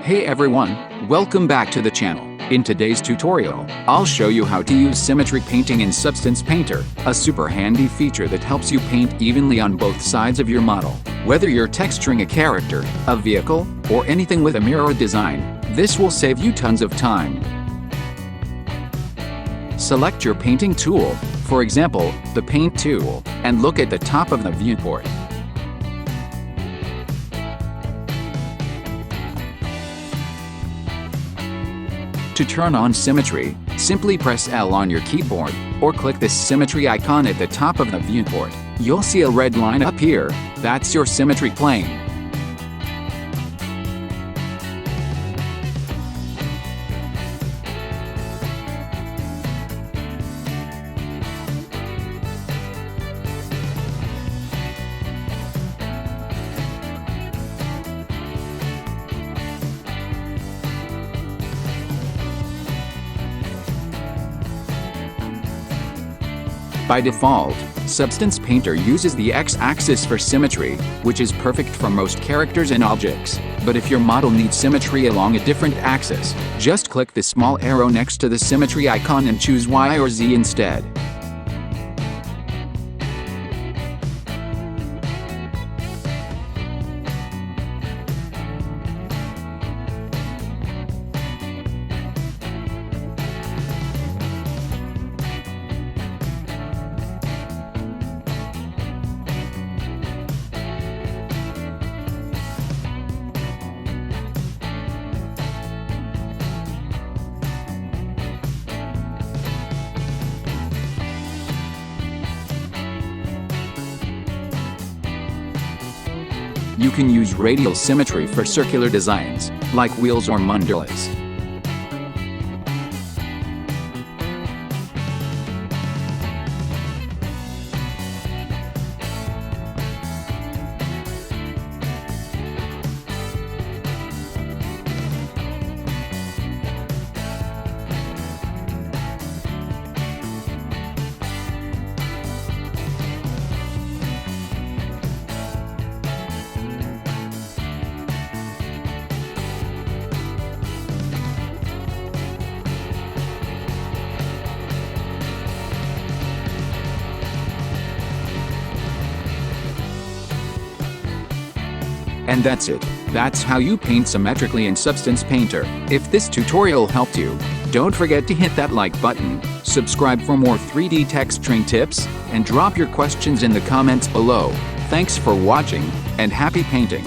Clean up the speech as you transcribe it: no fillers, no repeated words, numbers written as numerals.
Hey everyone, welcome back to the channel. In today's tutorial, I'll show you how to use symmetric painting in Substance Painter, a super handy feature that helps you paint evenly on both sides of your model. Whether you're texturing a character, a vehicle, or anything with a mirror design, this will save you tons of time. Select your painting tool, for example, the Paint tool, and look at the top of the viewport. To turn on symmetry, simply press L on your keyboard, or click this symmetry icon at the top of the viewport. You'll see a red line appear. That's your symmetry plane. By default, Substance Painter uses the X-axis for symmetry, which is perfect for most characters and objects. But if your model needs symmetry along a different axis, just click the small arrow next to the symmetry icon and choose Y or Z instead. You can use Radial Symmetry for circular designs, like wheels or mandalas. And that's it. That's how you paint symmetrically in Substance Painter. If this tutorial helped you, don't forget to hit that like button, subscribe for more 3D texturing tips, and drop your questions in the comments below. Thanks for watching, and happy painting!